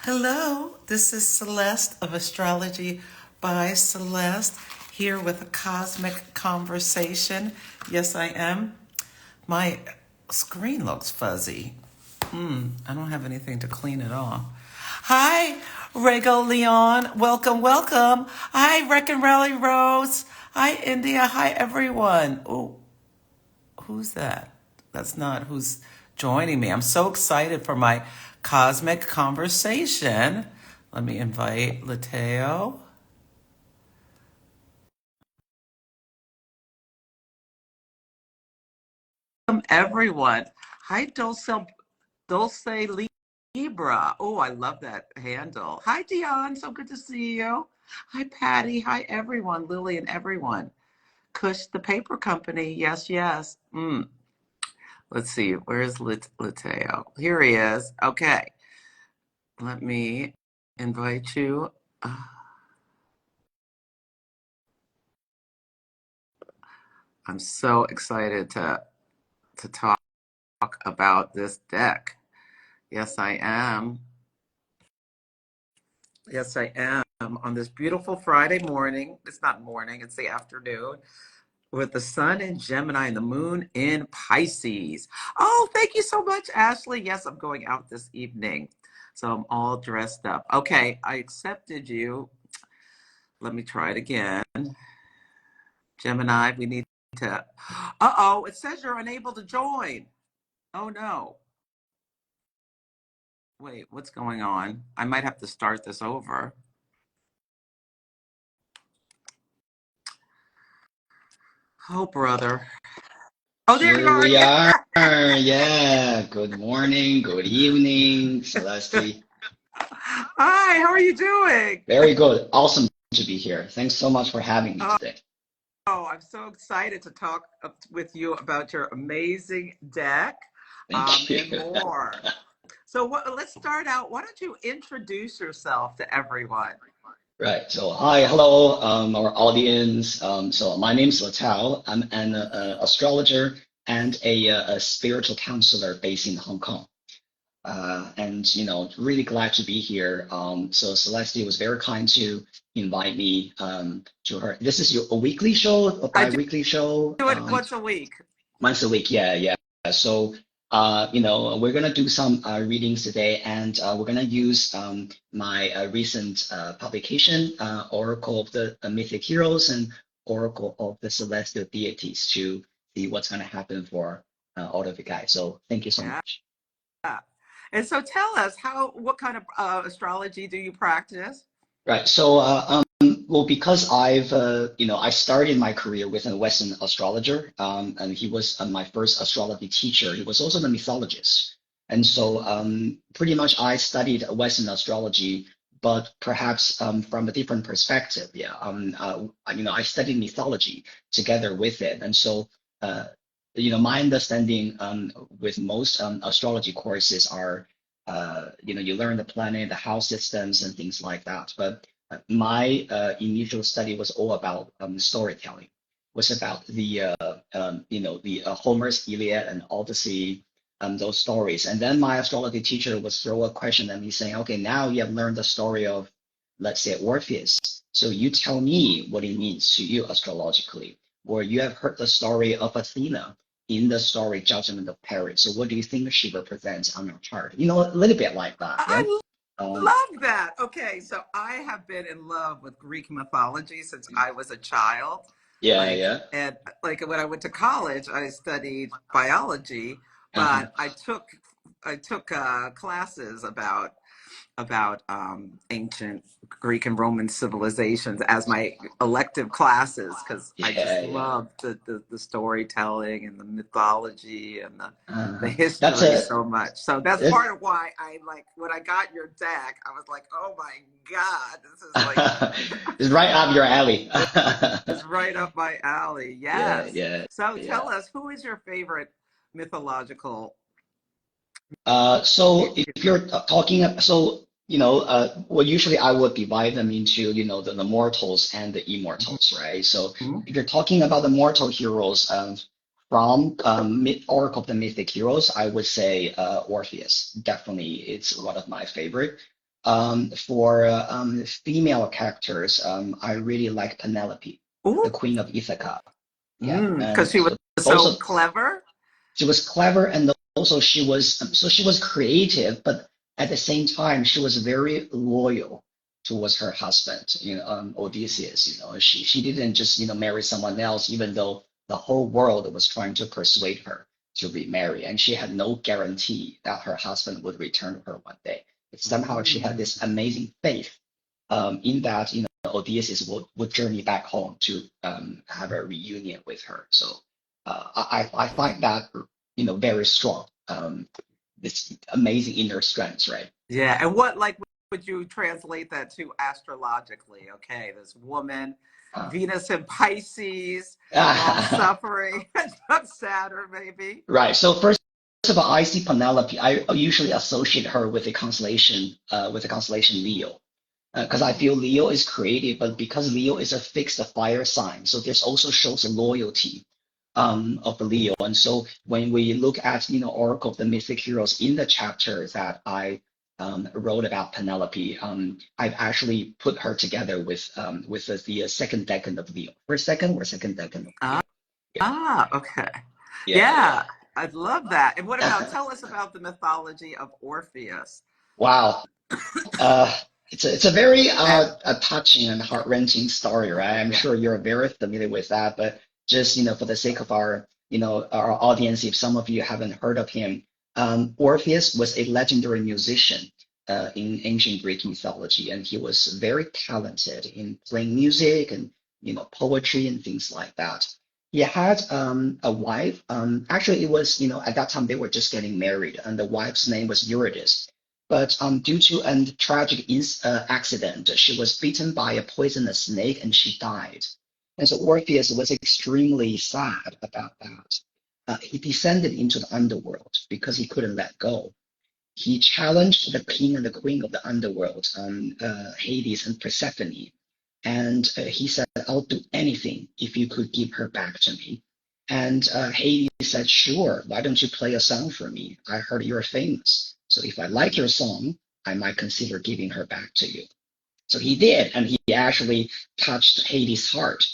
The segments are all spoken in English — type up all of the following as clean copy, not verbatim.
Hello, this is Celeste of Astrology by Celeste, here with a cosmic conversation. Yes, I am. My screen looks fuzzy. I don't have anything to clean it off. Hi, Rego Leon. Welcome, welcome. Hi, Reckon Rally Rose. Hi, India. Hi, everyone. Oh, who's that? That's not who's joining me. I'm so excited for my cosmic conversation. Let me invite Letao. Welcome, everyone. Hi, Dulce Libra. Oh, I love that handle. Hi, Dion. So good to see you. Hi, Patty. Hi, everyone. Lily and everyone. Kush, the paper company. Yes, yes. Let's see. Where's Letao? Here he is. Okay. Let me invite you. I'm so excited to talk about this deck. Yes, I am. Yes, I am. On this beautiful Friday morning. It's not morning, it's the afternoon. With the sun in Gemini and the moon in Pisces. Oh, thank you so much, Ashley. Yes, I'm going out this evening. So I'm all dressed up. Okay, I accepted you. Let me try it again. Gemini, we need to. Uh-oh, it says you're unable to join. Oh, no. Wait, what's going on? I might have to start this over. Oh, brother. Oh, there you Here are. we Yeah. are. Yeah. Good morning. Good evening, Celeste. Hi, how are you doing? Very good. Awesome to be here. Thanks so much for having me Oh, today. I'm so excited to talk with you about your amazing deck Thank and you. more. So let's start out. Why don't you introduce yourself to everyone? Right. So, hi, hello, our audience. So, my name is Letao. I'm an astrologer and a spiritual counselor based in Hong Kong. And really glad to be here. So Celeste was very kind to invite me to her. This is a weekly show, a I do bi-weekly show, it once a week. once a week. Yeah, yeah. So we're gonna do some readings today, and we're gonna use my recent publication, Oracle of the Mythic Heroes and Oracle of the Celestial Deities, to see what's gonna happen for all of you guys. So thank you so Yeah. much. And so tell us what kind of astrology do you practice? Right. So, well, because I started my career with a Western astrologer, and he was my first astrology teacher. He was also the mythologist. And so, pretty much I studied Western astrology, but perhaps from a different perspective. Yeah. I studied mythology together with it. And so, my understanding with most astrology courses are you learn the planet, the house systems, and things like that. But my initial study was all about storytelling. Was about the Homer's Iliad and Odyssey, those stories. And then my astrology teacher would throw a question at me saying, "Okay, now you have learned the story of, let's say, Orpheus. So you tell me what it means to you astrologically, or you have heard the story of Athena in the story Judgment of Paris. So what do you think she represents on your chart? A little bit like that, yeah. I Um, love that. Okay, so I have been in love with Greek mythology since I was a child. yeah, Like, yeah. and like when I went to college, I studied biology, Uh-huh. but I took classes about ancient Greek and Roman civilizations as my elective classes because I just Yeah, yeah. loved the storytelling and the mythology and the Uh-huh. That's history a so much. So that's it, part of why I like when I got your deck, I was like, oh my God, this is like it's right up your alley. this is right up my alley. Yeah, Yes. yeah, So yeah. tell us, who is your favorite mythological So if you're talking, so well, usually I would divide them into the mortals and the immortals, right? So Mhm. if you're talking about the mortal heroes, from Oracle of the Mythic Heroes, I would say Orpheus. Definitely, it's one of my favorite. For female characters, I really like Penelope, Ooh, the Queen of Ithaca. Yeah, because and she was so both so of clever. she was clever, and also she was creative, but at the same time she was very loyal towards her husband, Odysseus. She didn't just marry someone else, even though the whole world was trying to persuade her to remarry, and she had no guarantee that her husband would return to her one day. But somehow she had this amazing faith in that Odysseus would journey back home to have a reunion with her. So I find that very strong. This amazing inner strength, right? Yeah, and what like would you translate that to astrologically? Okay, this woman, Uh, Venus in Pisces, long suffering, Saturn maybe. right. So first of all, I see Penelope. I usually associate her with the constellation Leo, because I feel Leo is creative, but because Leo is a fixed fire sign, so this also shows a loyalty of Leo. And so when we look at Oracle of the Mythic Heroes in the chapter that I wrote about Penelope, I've actually put her together with the second decan of Leo, first second or second decan of Leo. Yeah, Okay. yeah, Yeah, yeah. I'd love that. And what about tell us about the mythology of Orpheus? Wow. Uh, it's a very And a touching and heart-wrenching story, right? I'm yeah. sure you're very familiar with that, but just for the sake of our our audience, if some of you haven't heard of him, Orpheus was a legendary musician in ancient Greek mythology, and he was very talented in playing music and poetry and things like that. He had a wife. Actually, it was at that time they were just getting married, and the wife's name was Eurydice. But due to a tragic accident, she was bitten by a poisonous snake and she died. And so Orpheus was extremely sad about that. He descended into the underworld because he couldn't let go. He challenged the king and the queen of the underworld, Hades and Persephone. And he said, I'll do anything if you could give her back to me. And Hades said, sure, why don't you play a song for me? I heard you're famous. So if I like your song, I might consider giving her back to you. So he did, and he actually touched Hades' heart.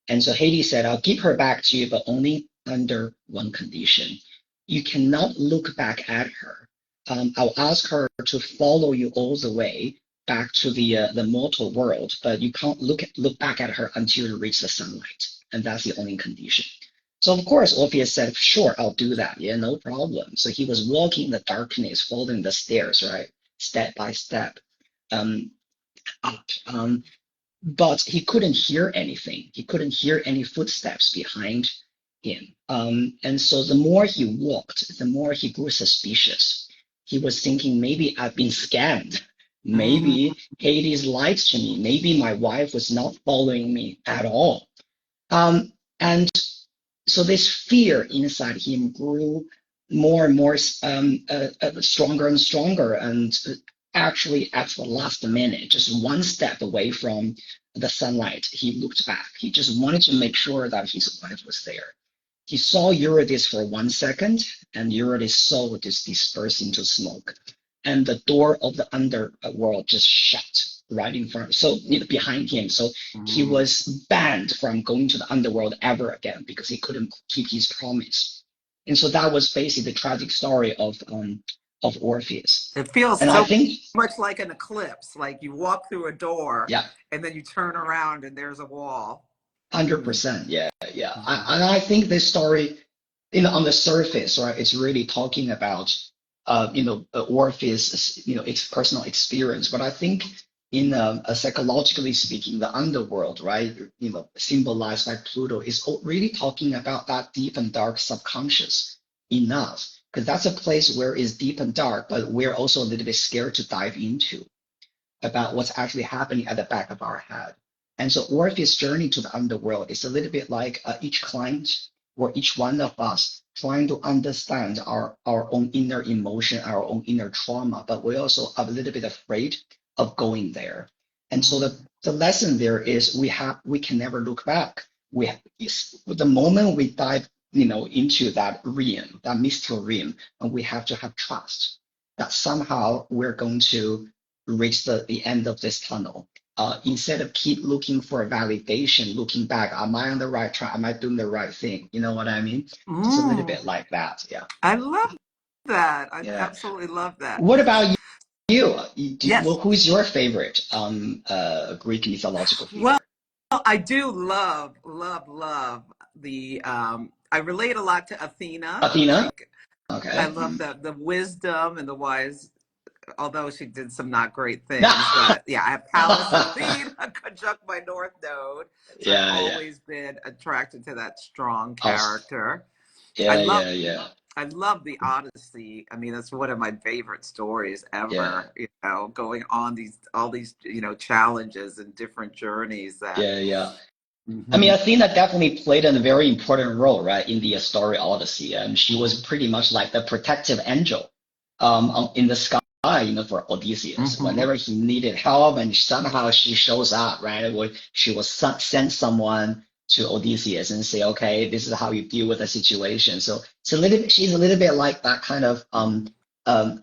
And so Hades said, I'll give her back to you, but only under one condition. You cannot look back at her. I'll ask her to follow you all the way back to the mortal world, but you can't look back at her until you reach the sunlight. And that's the only condition. So of course, Orpheus said, sure, I'll do that. Yeah, no problem. So he was walking in the darkness, following the stairs, right? Step by step. Um, up. But he couldn't hear anything. He couldn't hear any footsteps behind him. And so the more he walked, the more he grew suspicious. He was thinking, maybe I've been scammed. Mhm. Maybe Hades lied to me. Maybe my wife was not following me at all. And so this fear inside him grew more and more stronger and stronger. And actually, at the last minute, just one step away from the sunlight, he looked back. He just wanted to make sure that his wife was there. He saw Eurydice for 1 second, and Eurydice's soul just dispersed into smoke. And the door of the underworld just shut right in front, so behind him. So he Mhm. was banned from going to the underworld ever again because he couldn't keep his promise. And so that was basically the tragic story of Orpheus. It feels And I so think, much like an eclipse. Like you walk through a door yeah, and then you turn around and there's a wall. Mm. 100%, yeah, yeah. Mhm. And I think this story, on the surface, right, it's really talking about, Orpheus, its personal experience. But I think psychologically speaking, the underworld, right, symbolized by Pluto, is really talking about that deep and dark subconscious enough, because that's a place where it's deep and dark, but we're also a little bit scared to dive into about what's actually happening at the back of our head. And so Orpheus' journey to the underworld is a little bit like each client or each one of us trying to understand our own inner emotion, our own inner trauma, but we also are a little bit afraid of going there. And so the lesson there is we can never look back. The moment we dive into that realm, that mystical realm, and we have to have trust that somehow we're going to reach the end of this tunnel. Instead of keep looking for validation, looking back, am I on the right track? Am I doing the right thing? You know what I mean? Just a little Mm, bit like that. Yeah. I love that. I Yeah. absolutely love that. What about you? Yes. Who's your favorite Greek mythological Well, figure? I do love the I relate a lot to Athena. Athena? Like I Okay. love the wisdom and the wise, although she did some not great things. Yeah, But yeah, I have Pallas Athena conjunct my North Node. So I've yeah. always been attracted to that strong Aus- character. I Yeah, love yeah, yeah, I love the Odyssey. I mean, that's one of my favorite stories yeah, ever, going on all these, challenges and different journeys that yeah, yeah. I mean, Mhm. Athena definitely played a very important role, right, in the story Odyssey, and she was pretty much like the protective angel, in the sky, for Odysseus. Mhm. Whenever he needed help, and somehow she shows up, right? She will send someone to Odysseus and say, okay, this is how you deal with the situation. So it's a little bit, she's a little bit like that kind of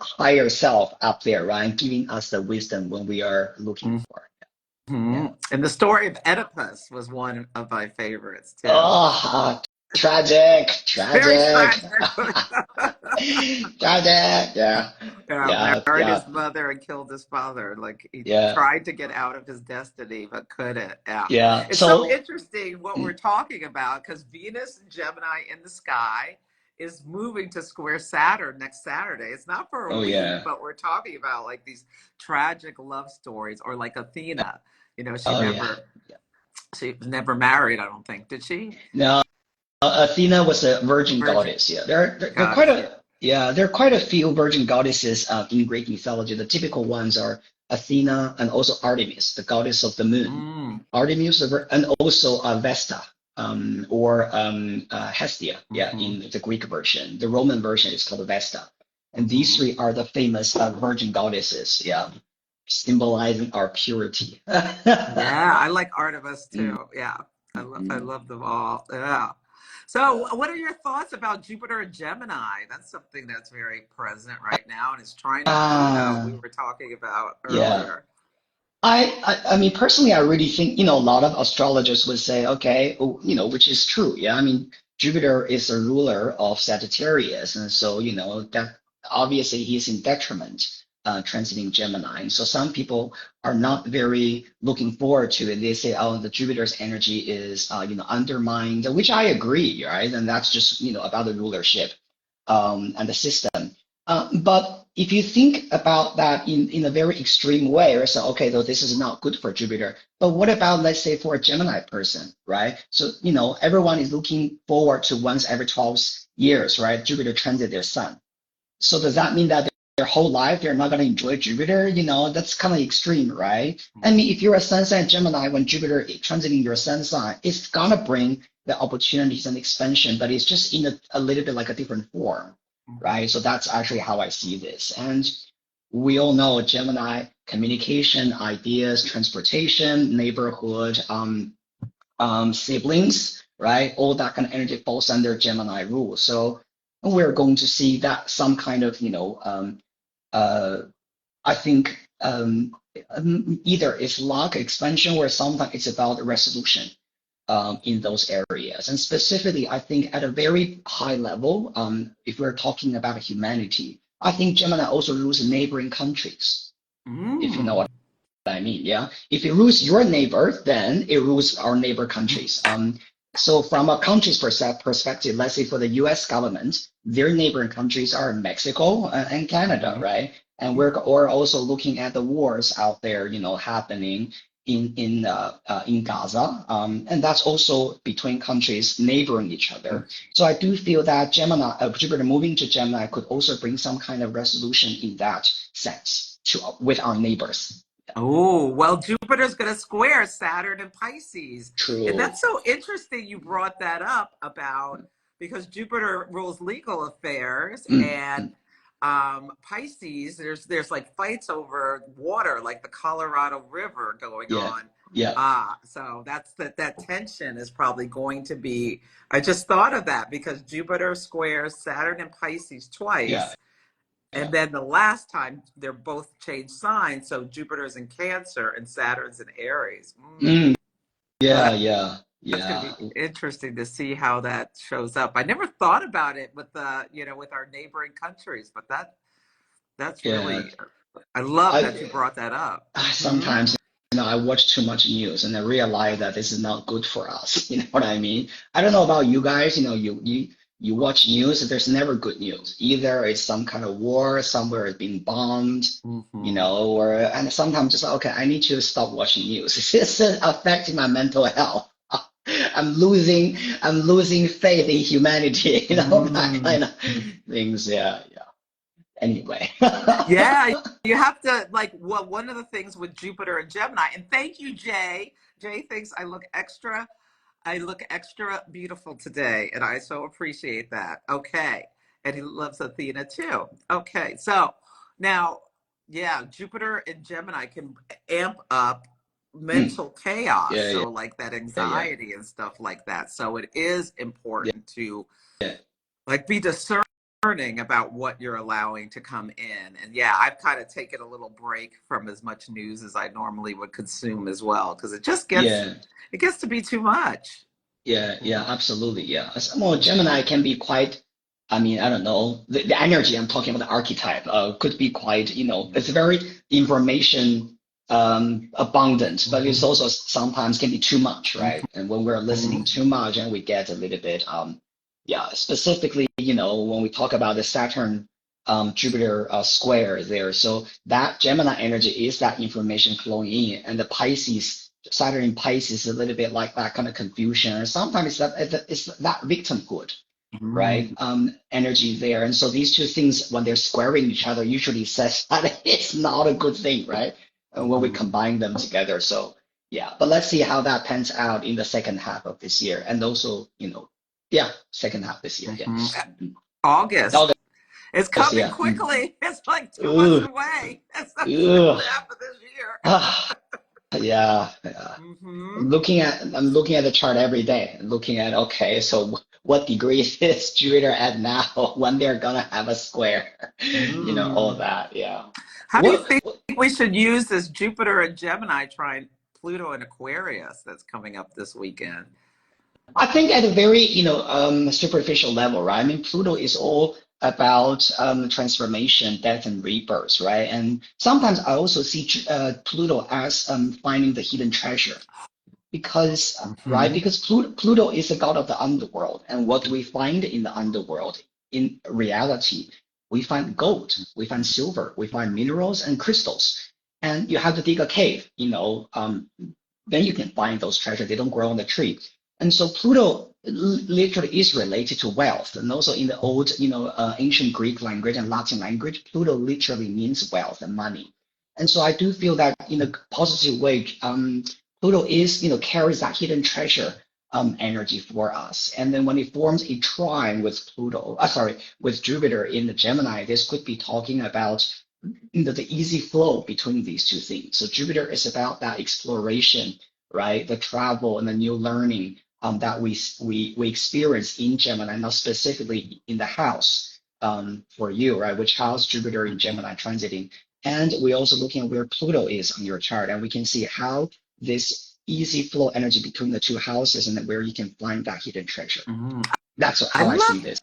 higher self up there, right? Giving us the wisdom when we are looking for. Yeah. Mhm. And the story of Oedipus was one of my favorites too. Oh, tragic, Very tragic, tragic. tragic. Yeah, yeah, Married yeah, his mother and killed his father. Like he yeah, tried to get out of his destiny, but couldn't. Yeah. yeah. It's so So, interesting what we're mm, talking about because Venus and Gemini in the sky is moving to square Saturn next Saturday. It's not for a oh week, yeah, but we're talking about like these tragic love stories or like Athena. oh yeah. She was never married, I don't think. Did she? No, Athena was a virgin Virgin goddess. Yeah, there are quite goddess, yeah. a yeah, there are quite a few virgin goddesses in Greek mythology. The typical ones are Athena and also Artemis, the goddess of the moon. Mm, Artemis and also Vesta, or Hestia. Yeah, hmm in the Greek version. The Roman version is called Vesta. And these hmm three are the famous virgin goddesses. Yeah, symbolizing our purity. Yeah, I like Artemis Mm, too. Yeah, I mm. love them all. Yeah. So, what are your thoughts about Jupiter and Gemini? That's something that's very present right now and it's trying to Pluto, we Ah, were talking about yeah. earlier. I mean, personally, I really think, a lot of astrologers would say, okay, oh, which is true. Yeah. I mean, Jupiter is a ruler of Sagittarius. And so, that obviously he's in detriment, transiting Gemini. And so some people are not very looking forward to it. They say, oh, the Jupiter's energy is, undermined, which I agree, right? And that's just, about the rulership, and the system. But if you think about that in a very extreme way, or say, okay, though this is not good for Jupiter, but what about, let's say, for a Gemini person, right? So, everyone is looking forward to once every 12 years, right? Jupiter transit their sun. So does that mean that their whole life they're not going to enjoy Jupiter? That's kind of extreme, right? I mean, if you're a sun sign Gemini, when Jupiter is transiting your sun sign, it's gonna bring the opportunities and expansion, but it's just in a little bit like a different form, right? So that's actually how I see this. And we all know Gemini communication, ideas, transportation, neighborhood, siblings, right? All that kind of energy falls under Gemini rule. So we're going to see that some kind of, uh, I think, either it's luck, expansion, or sometimes it's about resolution, in those areas. And specifically, I think at a very high level, if we're talking about humanity, I think Gemini also rules neighboring countries, if you know Mm. what I mean. Yeah. If it rules your neighbor, then it rules our neighbor countries. So from a country's perspective, let's say for the US government, their neighboring countries are Mexico and Canada, Mhm. right? And we're also looking at the wars out there, happening in Gaza, and that's also between countries neighboring each other. So I do feel that Jupiter moving to Gemini could also bring some kind of resolution in that sense with our neighbors. Oh, well, Jupiter's going to square Saturn and Pisces. And True. that's so interesting you brought that up about because Jupiter rules legal affairs Mm, and mm. Pisces, there's like fights over water, like the Colorado River going Yeah, on. yeah, So that tension is probably going to be. I just thought of that because Jupiter squares Saturn and Pisces yeah, twice. And then the last time they're both changed signs. So Jupiter's in Cancer and Saturn's in Aries. Mm, So yeah, yeah, that's going to yeah, be interesting to see how that shows up. I never thought about it with the, with our neighboring countries, but that's yeah. really, I love that you I brought that up. sometimes, I watch too much news and I realize that this is not good for us. You know what I mean? I don't know about you guys. You watch news. There's never good news. Either it's some kind of war somewhere is being bombed, Mm-hmm. or and sometimes just okay, I need to stop watching news. It's affecting my mental health. I'm losing faith in humanity. That Mm. kind of things. Yeah, yeah. Anyway. Yeah, you have to well, one of the things with Jupiter and Gemini, and thank you, Jay. Jay thinks I look extra beautiful today, and I so appreciate that. Okay. And he loves Athena too. Okay. So now, yeah, Jupiter and Gemini can amp up Mm, mental chaos. yeah, yeah, So, like that yeah, yeah, anxiety and stuff like that. So, it is yeah, important to yeah. be discerning about what you're allowing to come in. And yeah, I've kind of taken a little break from as much news as I normally would consume as well, because Yeah. it gets to be too much. Yeah, yeah, absolutely. Yeah. Well, Gemini can be quite, I mean, I don't know, the energy I'm talking about, the archetype, could be quite, it's very information abundant, but it's also sometimes can be too much, right? And when we're listening too much and we get a little bit, yeah, specifically, when we talk about the Saturn Jupiter square there, so that Gemini energy is that information flowing in, and the Pisces Saturn in Pisces is a little bit like that kind of confusion, and sometimes it's that victimhood, right? Mhm. Energy there, and so these two things, when they're squaring each other, usually says that it's not a good thing, right? When we Mhm. combine them together, so yeah. But let's see how that pans out in the second half of this year, and also, yeah, second half this year, yeah. Mhm. August. August, It's coming yeah. Mm. quickly. It's like 2 months Ugh, away. It's the second ugh. half of this year. Ah, yeah, yeah. Hmm. I'm looking at the chart every day, looking at okay, so what degree is Jupiter at now when they're gonna have a square, all Mm. that. Yeah. How do you What, think what we should use this Jupiter and Gemini trine Pluto and Aquarius that's coming up this weekend? I think at a very, superficial level, right? I mean, Pluto is all about transformation, death, and rebirth, right? And sometimes I also see Pluto as finding the hidden treasure. Because right, Hmm. because Pluto is the god of the underworld, and what do we find in the underworld? In reality, we find gold, we find silver, we find minerals and crystals, and you have to dig a cave, then you can find those treasures. They don't grow on the tree, and so Pluto literally is related to wealth, and also in the old, ancient Greek language and Latin language, Pluto literally means wealth and money. And so I do feel that in a positive way, Pluto is, carries that hidden treasure energy for us. And then when it forms a trine with with Jupiter in the Gemini, this could be talking about the easy flow between these two things. So Jupiter is about that exploration, right? The travel and the new learning that we experience in Gemini, not specifically in the house for you, right? Which house Jupiter in Gemini transiting. And we're also looking at where Pluto is on your chart, and we can see how this easy flow energy between the two houses and where you can find that hidden treasure. Hmm. That's I how I love see this.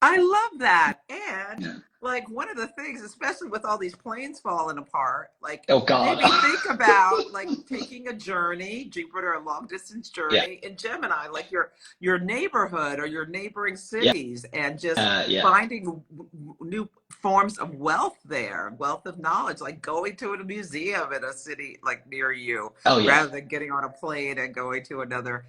I love that. And Yeah. like one of the things, especially with all these planes falling apart, like Oh God. maybe think about like taking a journey, Jupiter, a long distance Yeah. journey in Gemini, like your neighborhood or your neighboring Yeah. cities, and just Yeah. finding new forms of wealth there, wealth of knowledge, like going to a museum in a city like near you, Oh yeah. rather than getting on a plane and going to another,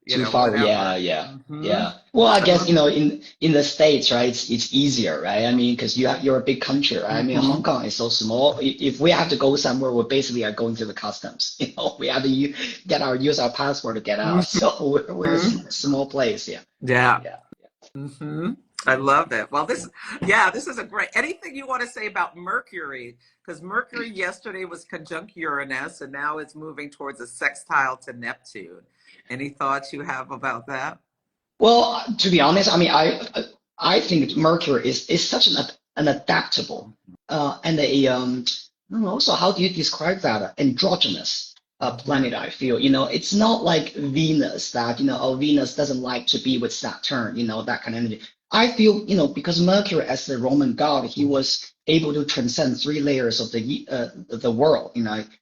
Too far. Yeah. whatever. Yeah. Hmm. Yeah. Well, I I guess love. in the States, right? It's easier, right? I mean, because you're a big country, right? I mean, Hong Hmm. Kong is so small. If we have to go somewhere, we basically are going through the customs. We have to use our passport to get out. So we're a Hmm. small place. Yeah. Yeah. Yeah. Hmm. I love it. Well, this is a great. Anything you want to say about Mercury? Because Mercury yesterday was conjunct Uranus, and now it's moving towards a sextile to Neptune. Any thoughts you have about that? Well, to be honest, I mean, I think Mercury is such an and adaptable, and a also, how do you describe that? Androgynous planet, I feel. It's not like Venus that, oh, Venus doesn't like to be with Saturn, that kind of energy. I feel, because Mercury as the Roman god, he was able to transcend three layers of the world.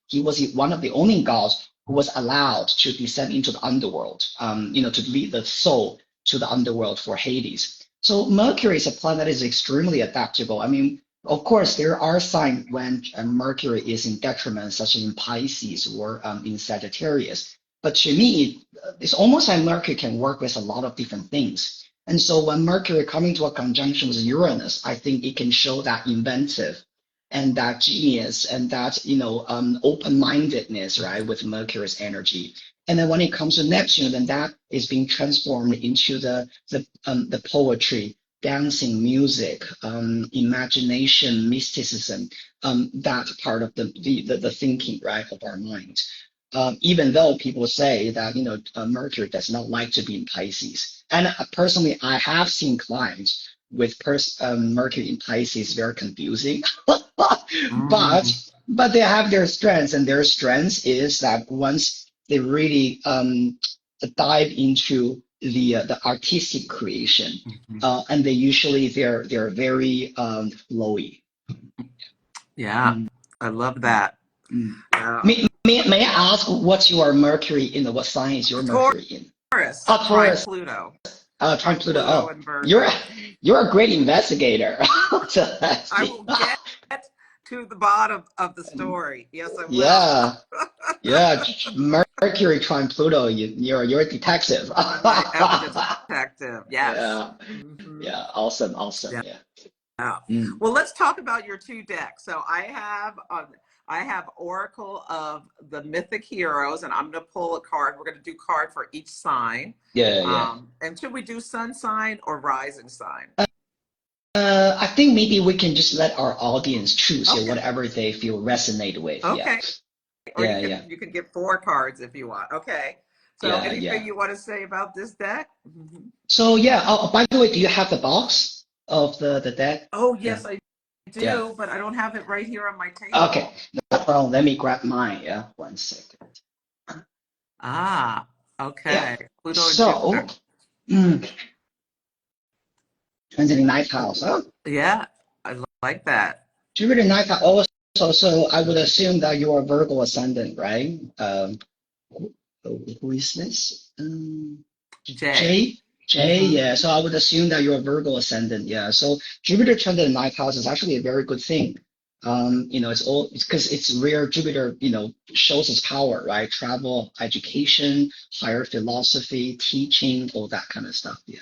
He was one of the only gods who was allowed to descend into the underworld, to lead the soul to the underworld for Hades. So Mercury is a planet that is extremely adaptable. I mean, of course, there are signs when Mercury is in detriment, such as in Pisces or in Sagittarius. But to me, it's almost like Mercury can work with a lot of different things. And so when Mercury coming to a conjunction with Uranus, I think it can show that inventive and that genius and that, open-mindedness, right, with Mercury's energy. And then when it comes to Neptune, then that is being transformed into the poetry, dancing, music, imagination, mysticism, that part of the thinking, right, of our mind. Even though people say that, Mercury does not like to be in Pisces. And personally, I have seen clients with Mercury in Pisces, very confusing. But they have their strengths, and their strengths is that once they really dive into the artistic creation, and they're very flowy. Yeah, I love that. May I ask what's your Mercury in? What sign is your Mercury in? Taurus. Oh, Taurus. Pluto. Trine Pluto. Oh, and Virgo. you're a great investigator. I will get to the bottom of the story. Yes, I will. Yeah, yeah. Mercury, Trine Pluto. You're a detective. I am a detective. Yes. Yeah, yeah. Awesome. Yeah. Yeah. Well, let's talk about your two decks. So I have Oracle of the Mythic Heroes, and I'm going to pull a card. We're going to do card for each sign. Yeah. And should we do sun sign or rising sign? I think maybe we can just let our audience choose whatever they feel resonate with. Okay. Yeah. Or you can get 4 cards if you want. Okay. So anything you want to say about this deck? So by the way, do you have the box of the deck? Oh, yes, I do, but I don't have it right here on my table. Okay, no problem. Let me grab mine. Yeah, 1 second. Okay. Yeah. Pluto So, transiting ninth house. Huh? Yeah, I like that. Jupiter ninth house. Also, so I would assume that you are Virgo ascendant, right? Who is this? Jay. Yeah. So I would assume that you're Virgo ascendant. Yeah. So Jupiter transit in ninth house is actually a very good thing. It's because it's rare. Jupiter, shows its power, right? Travel, education, higher philosophy, teaching, all that kind of stuff. Yeah.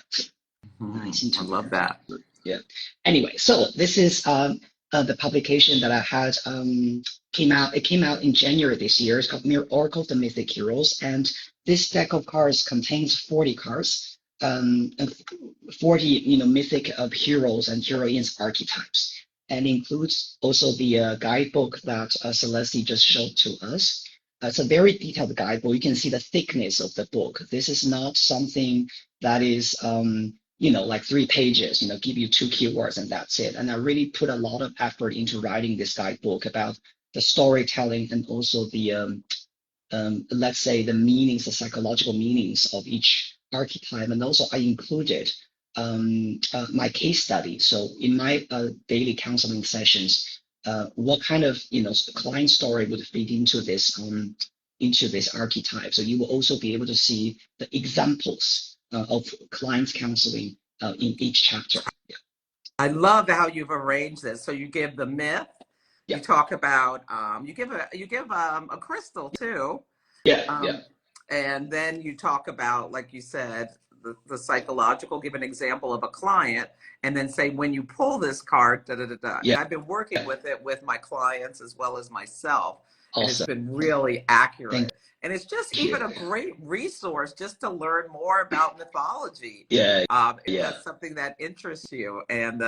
I love that. Yeah. Anyway, so this is the publication that I had came out. It came out in January this year. It's called Oracle of the Mythic Heroes, and this deck of cards contains 40 cards, and 40 mythic of heroes and heroines archetypes, and includes also the guidebook that Celeste just showed to us. It's a very detailed guidebook. You can see the thickness of the book. This is not something that is like 3 pages, give you 2 keywords and that's it. And I really put a lot of effort into writing this guidebook about the storytelling and also the, let's say, the meanings, the psychological meanings of each archetype. And also I included my case study. So in my daily counseling sessions, what kind of, client story would fit into this archetype. So you will also be able to see the examples of clients counseling in each chapter. Yeah. I love how you've arranged this. So you give the myth, you talk about, you give a crystal too. And then you talk about, like you said, the psychological, give an example of a client, and then say, when you pull this card, And I've been working with it with my clients as well as myself. And it's been really accurate. And it's just even a great resource just to learn more about mythology. If that's something that interests you and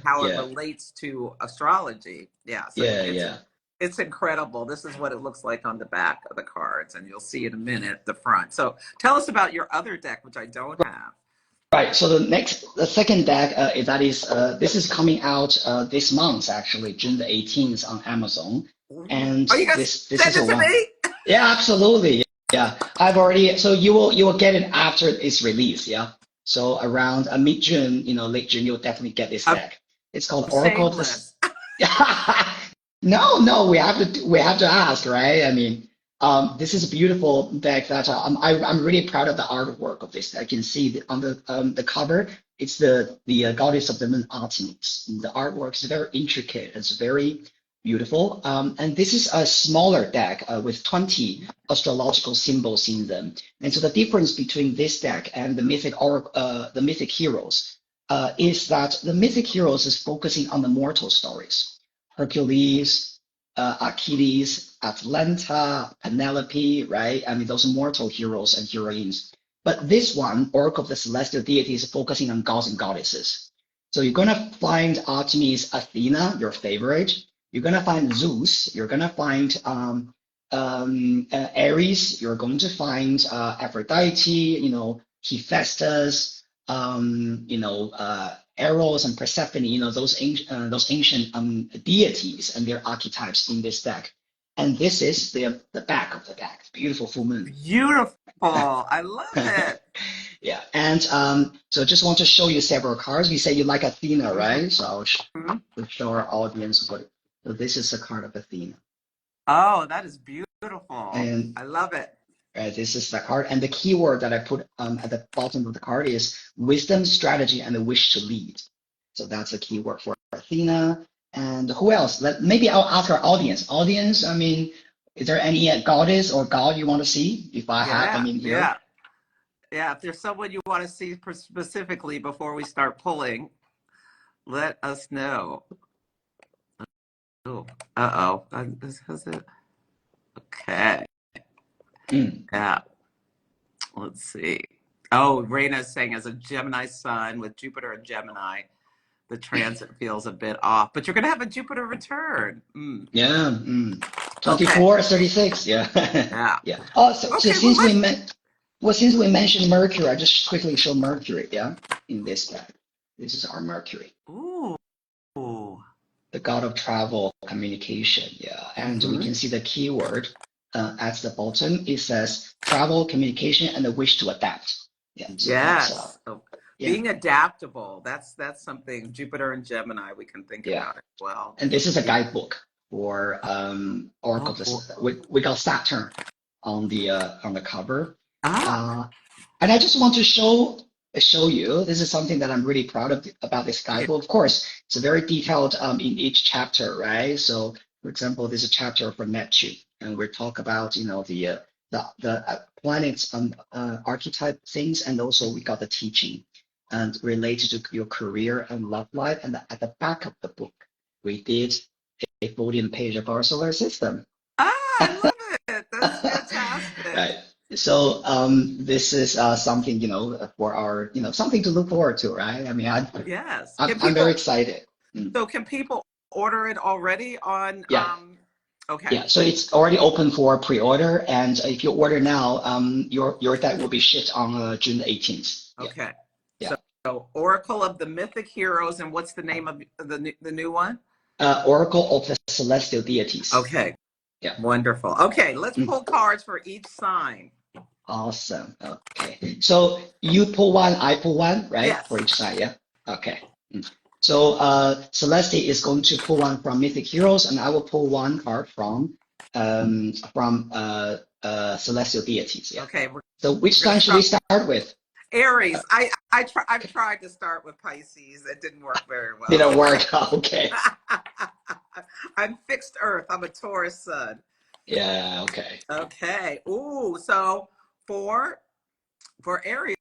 how it relates to astrology. It's incredible. This is what it looks like on the back of the cards, and you'll see in a minute the front. So tell us about your other deck, which I don't have. Right. So the second deck, this is coming out this month actually, June the 18th on Amazon, and Are you gonna this send is a it to one. me? Yeah, absolutely. Yeah, I've already. So you will get it after its release. Yeah. So around mid June, late June, you'll definitely get this I'm deck. It's called Oracle of the. shameless. No, we have to ask, right? I mean, this is a beautiful deck that I'm really proud of the artwork of this. I can see on the cover, it's the goddess of the moon Artemis. The artwork is very intricate. It's very beautiful. And this is a smaller deck with 20 astrological symbols in them. And so the difference between this deck and the Mythic Heroes is that the Mythic Heroes is focusing on the mortal stories. Hercules, Achilles, Atlanta, Penelope, right? I mean, those mortal heroes and heroines. But this one, Oracle of the Celestial Deities, is focusing on gods and goddesses. So you're going to find Artemis, Athena, your favorite. You're going to find Zeus. You're going to find Aries. You're going to find Aphrodite, Hephaestus, Eros and Persephone, those ancient deities and their archetypes in this deck. And this is the back of the deck. Beautiful full moon. Beautiful. I love it. Yeah. And so just want to show you several cards. You say you like Athena, right? So I'll show our audience what. So this is the card of Athena. Oh, that is beautiful. And I love it. this is the card. And the keyword that I put at the bottom of the card is wisdom, strategy, and the wish to lead. So that's a keyword for Athena. And who else? Maybe I'll ask our audience. Audience, I mean, is there any goddess or god you want to see? If I have, here. Yeah. If there's someone you want to see specifically before we start pulling, let us know. Oh, is it? Okay. Yeah. Let's see. Oh, Raina's saying as a Gemini sun with Jupiter and Gemini, the transit feels a bit off, but you're going to have a Jupiter return. Yeah. 24, 36. Yeah. Yeah. Oh, so since we mentioned Mercury, I just quickly show Mercury. Yeah. In this deck, this is our Mercury. Ooh. The god of travel, communication. Yeah. And we can see the keyword at the bottom. It says travel, communication, and the wish to adapt. Yeah. So yes. Being adaptable. That's something Jupiter and Gemini we can think about as well. And this is a guidebook for Oracle. We got Saturn on the cover. And I just want to show you. This is something that I'm really proud of about this guidebook. Of course, it's very detailed in each chapter, right? So, for example, there's a chapter for Neptune, and we talk about the planets archetype things, and also we got the teaching and related to your career and love life. And at the back of the book, we did a 14-page of our solar system. I love it. That's fantastic. Right. So this is something for our something to look forward to, right? I mean, I'm very excited. So can people order it already on? Yeah. Okay. Yeah. So it's already open for pre-order, and if you order now, your deck will be shipped on June 18th. Okay. Yeah. So Oracle of the Mythic Heroes, and what's the name of the new one? Oracle of the Celestial Deities. Okay. Yeah. Wonderful. Okay, let's pull cards for each sign. Awesome. Okay. So you pull one, I pull one, right? Yes. For each side, yeah? Okay. So Celeste is going to pull one from Mythic Heroes, and I will pull one card from Celestial Deities. Yeah. Okay. So which sign should we start with? Aries. I've tried to start with Pisces. It didn't work very well. Didn't work. Okay. I'm fixed Earth. I'm a Taurus sun. Yeah. Okay. Okay. Ooh. So for Aries,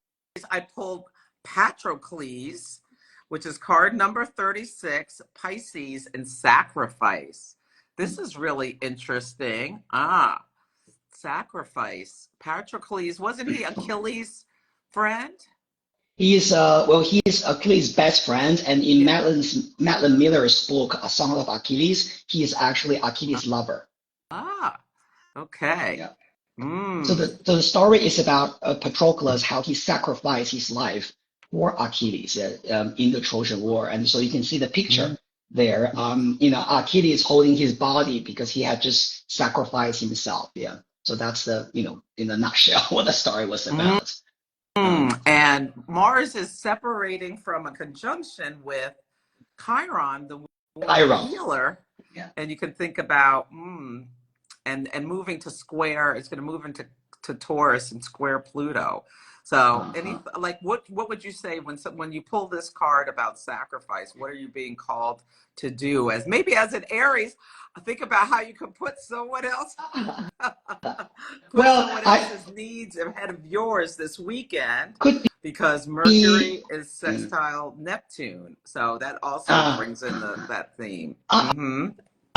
I pulled Patrocles, which is card number 36, Pisces and Sacrifice. This is really interesting. Sacrifice. Patrocles, wasn't he Achilles' friend? He's Achilles' best friend, and in Madeline Miller's book, A Song of Achilles, he is actually Achilles' lover. Okay. Yeah. So the story is about Patroclus, how he sacrificed his life for Achilles in the Trojan War. And so you can see the picture there. You know, Achilles holding his body because he had just sacrificed himself. Yeah. So that's the, you know, in a nutshell, what the story was about. And Mars is separating from a conjunction with Chiron, the woman Chiron. healer. Yeah. And you can think about and moving to square. It's going to move into Taurus and square Pluto. So, like, what would you say when you pull this card about sacrifice? What are you being called to do? As maybe as an Aries, think about how you can put someone else, Well, someone else's needs ahead of yours this weekend, could because Mercury is sextile Neptune. So that also brings in that theme.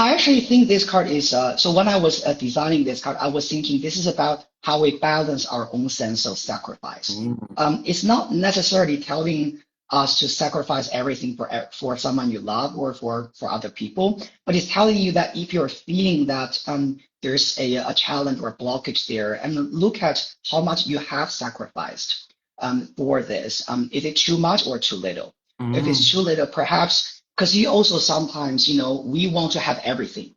I actually think this card is, so when I was designing this card, I was thinking this is about how we balance our own sense of sacrifice. It's not necessarily telling us to sacrifice everything for someone you love or for other people, but it's telling you that if you're feeling that there's a challenge or a blockage there, and look at how much you have sacrificed for this. Is it too much or too little? If it's too little, perhaps, because you also sometimes, you know, we want to have everything.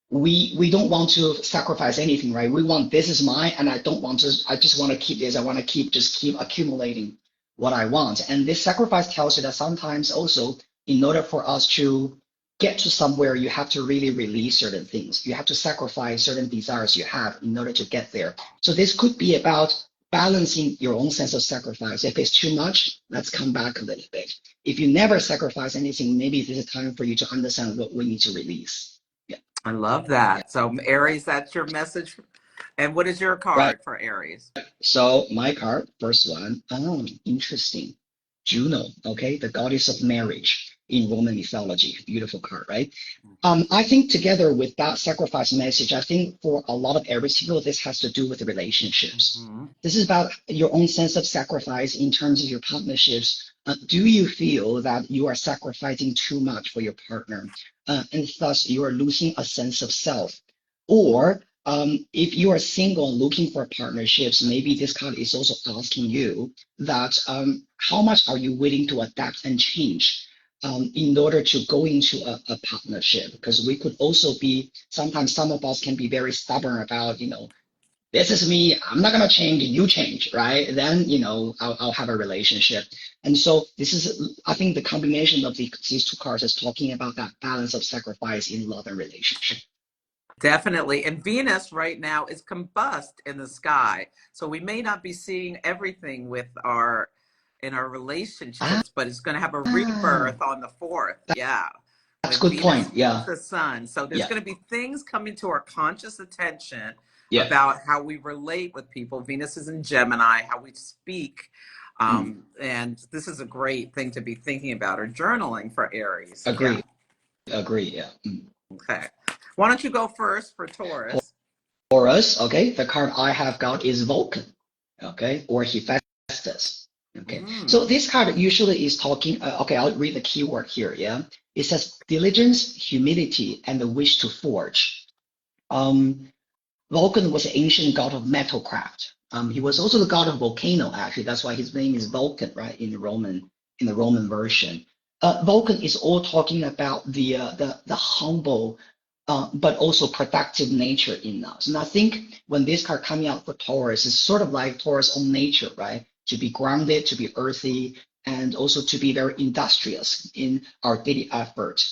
We don't want to sacrifice anything, right? We want, this is mine, and I don't want to, I just want to keep this. I want to keep accumulating what I want. And this sacrifice tells you that sometimes also, in order for us to get to somewhere, you have to really release certain things. You have to sacrifice certain desires you have in order to get there. So this could be about balancing your own sense of sacrifice. If it's too much, let's come back a little bit. If you never sacrifice anything, maybe this is time for you to understand what we need to release. Yeah. I love that. Yeah. So Aries, that's your message. And what is your card for Aries? So my card, first one, interesting. Juno, okay, the goddess of marriage in Roman mythology. Beautiful card, right? I think together with that sacrifice message, I think for a lot of Aries people, this has to do with the relationships. This is about your own sense of sacrifice in terms of your partnerships. Do you feel that you are sacrificing too much for your partner, and thus you are losing a sense of self? Or if you are single and looking for partnerships, maybe this card is also asking you that how much are you willing to adapt and change in order to go into a partnership? Because we could also be, sometimes some of us can be very stubborn about, you know, this is me, I'm not going to change, you change, right? Then, you know, I'll have a relationship. And so this is, I think the combination of these two cards is talking about that balance of sacrifice in love and relationship. Definitely. And Venus right now is combust in the sky. So we may not be seeing everything in our relationships, but it's going to have a rebirth on the 4th. Yeah. That's a good point. Yeah. The sun. So there's going to be things coming to our conscious attention about how we relate with people. Venus is in Gemini, how we speak. And this is a great thing to be thinking about or journaling for Aries. Agree. Yeah. Okay. Why don't you go first for Taurus? Taurus, okay. The card I have got is Vulcan, okay, or Hephaestus. Okay. So this card usually is talking, okay, I'll read the keyword here, yeah. It says diligence, humility, and the wish to forge. Vulcan was an ancient god of metalcraft. He was also the god of volcano, actually. That's why his name is Vulcan, right, in the Roman version. Vulcan is all talking about the humble, but also productive nature in us. And I think when this card coming out for Taurus, it's sort of like Taurus' own nature, right? To be grounded, to be earthy, and also to be very industrious in our daily effort.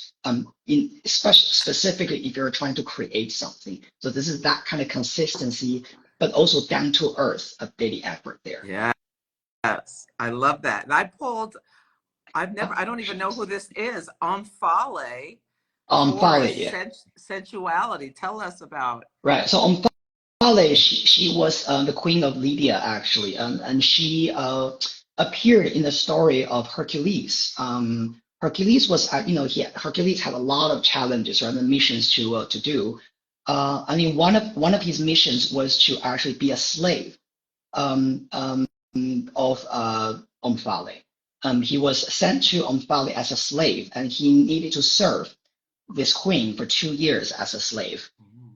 Specifically if you're trying to create something. So this is that kind of consistency, but also down to earth of daily effort there. Yes, I love that. And I don't even know who this is. Omphale. Sensuality. Tell us about. Right. So Omphale, she was the queen of Lydia, actually, and she appeared in the story of Hercules. Hercules was, Hercules had a lot of challenges, right, and missions to do. I mean, one of his missions was to actually be a slave of Omphale. He was sent to Omphale as a slave, and he needed to serve this queen for 2 years as a slave.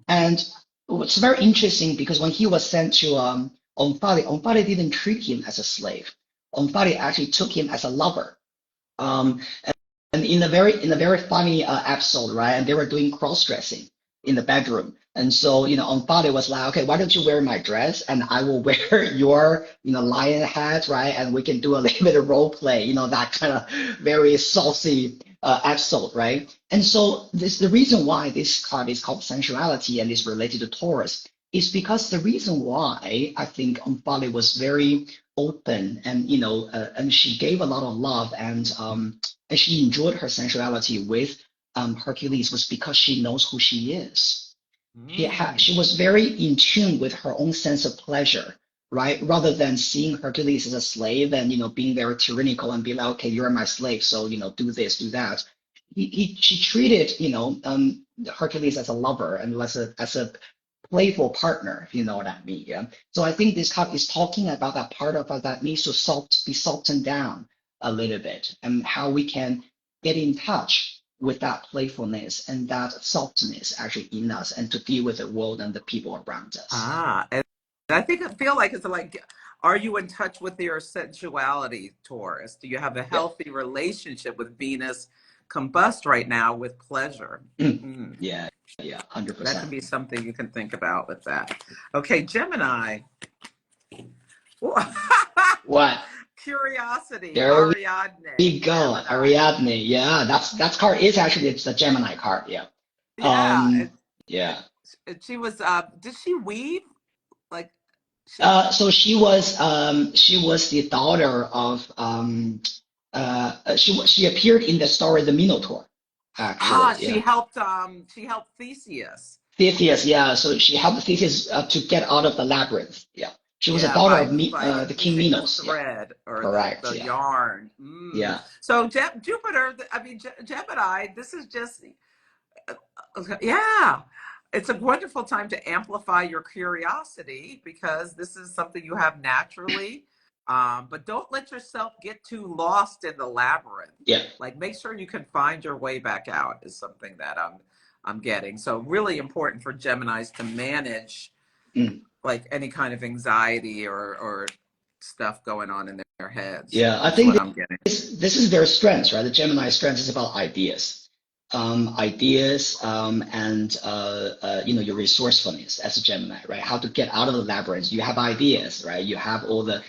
And it's very interesting because when he was sent to Omphale didn't treat him as a slave. Omfale actually took him as a lover. Um, and in a very funny episode, right? And they were doing cross dressing in the bedroom. And so, Omfale was like, okay, why don't you wear my dress and I will wear your, lion hat, right? And we can do a little bit of role play, that kind of very saucy episode, right? And so the reason why this card is called sensuality and is related to Taurus is because the reason why I think Omfale was very open and, and she gave a lot of love and she enjoyed her sensuality with Hercules was because she knows who she is. She was very in tune with her own sense of pleasure, right? Rather than seeing Hercules as a slave and being very tyrannical and be like, okay, you're my slave, so do this, do that. She treated Hercules as a lover and as a playful partner, if you know what I mean. Yeah. So I think this card is talking about that part of us that needs to be softened down a little bit and how we can get in touch with that playfulness and that softness actually in us and to deal with the world and the people around us. And I feel like it's like, are you in touch with your sensuality, Taurus? Do you have a Yeah. healthy relationship with Venus combust right now with pleasure? Yeah, 100%. That can be something you can think about with that. Okay, Gemini. What? Curiosity. There Ariadne. we go. Gemini. Ariadne. Yeah, that card is actually it's a Gemini card. Yeah. Yeah. Yeah. She was. Did she weave? Like. So she was the daughter of she appeared in the story The Minotaur. Actually, She helped. She helped Theseus. Theseus, yeah. So she helped Theseus to get out of the labyrinth. Yeah. She was a daughter of the King Minos. Thread or correct. The yarn. Yeah. So Jupiter. I mean Gemini. This is just. Yeah. It's a wonderful time to amplify your curiosity because this is something you have naturally. But don't let yourself get too lost in the labyrinth. Yeah. Like make sure you can find your way back out is something that I'm getting. So really important for Geminis to manage like any kind of anxiety or stuff going on in their heads. Yeah, I think this is their strengths, right? The Gemini strength is about ideas. And your resourcefulness as a Gemini, right? How to get out of the labyrinth. You have ideas, right? You have all the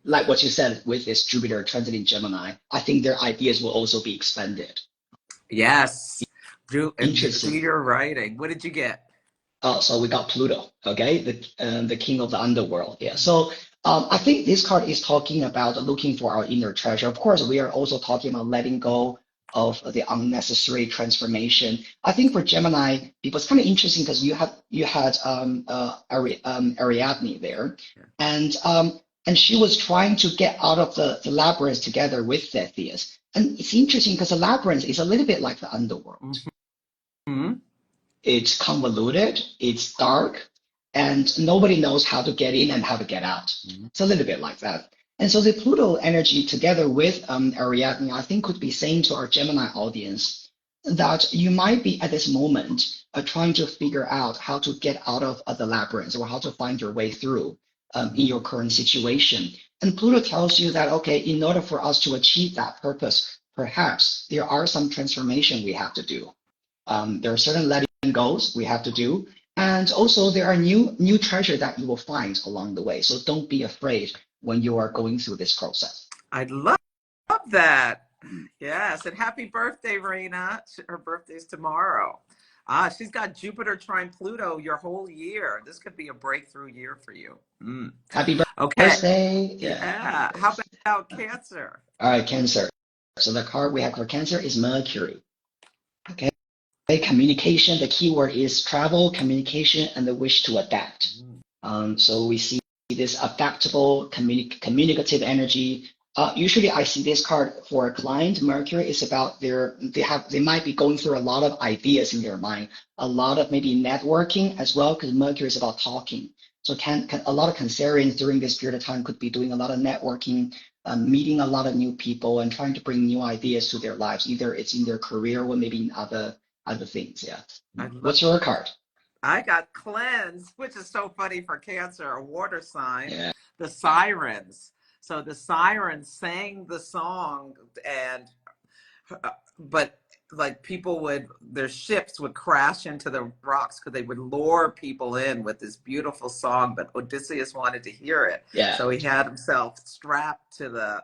like what you said with this Jupiter transiting Gemini. I think their ideas will also be expanded. Yes. Interesting. Do your writing. What did you get? So we got Pluto, okay, the king of the underworld. Yeah. So I think this card is talking about looking for our inner treasure. Of course, we are also talking about letting go of the unnecessary transformation. I think for Gemini, people, it's kind of interesting because you had Ariadne there, and she was trying to get out of the labyrinth together with Theseus. And it's interesting because the labyrinth is a little bit like the underworld. It's convoluted, it's dark, and nobody knows how to get in and how to get out. It's a little bit like that. And so the Pluto energy together with Ariadne, I think could be saying to our Gemini audience that you might be at this moment trying to figure out how to get out of the labyrinth or how to find your way through in your current situation. And Pluto tells you that, okay, in order for us to achieve that purpose, perhaps there are some transformation we have to do. There are certain letting goes we have to do. And also there are new treasure that you will find along the way. So don't be afraid when you are going through this process. I love that. Yes. And happy birthday, Raina. Her birthday's tomorrow. She's got Jupiter trine Pluto your whole year. This could be a breakthrough year for you. Happy birthday. Yeah. How about Cancer? All right, Cancer. So the card we have for Cancer is Mercury. Okay. Communication, the keyword is travel, communication, and the wish to adapt. So we see this adaptable, communicative energy. Usually I see this card for a client. Mercury is about they might be going through a lot of ideas in their mind, a lot of maybe networking as well, because Mercury is about talking. So a lot of Cancerians during this period of time could be doing a lot of networking, meeting a lot of new people and trying to bring new ideas to their lives. Either it's in their career or maybe in other things. Yeah. What's your card? I got Cleanse, which is so funny for Cancer, a water sign. The Sirens. So the siren sang the song, and but like people would, their ships would crash into the rocks because they would lure people in with this beautiful song, but Odysseus wanted to hear it. Yeah. So he had himself strapped to the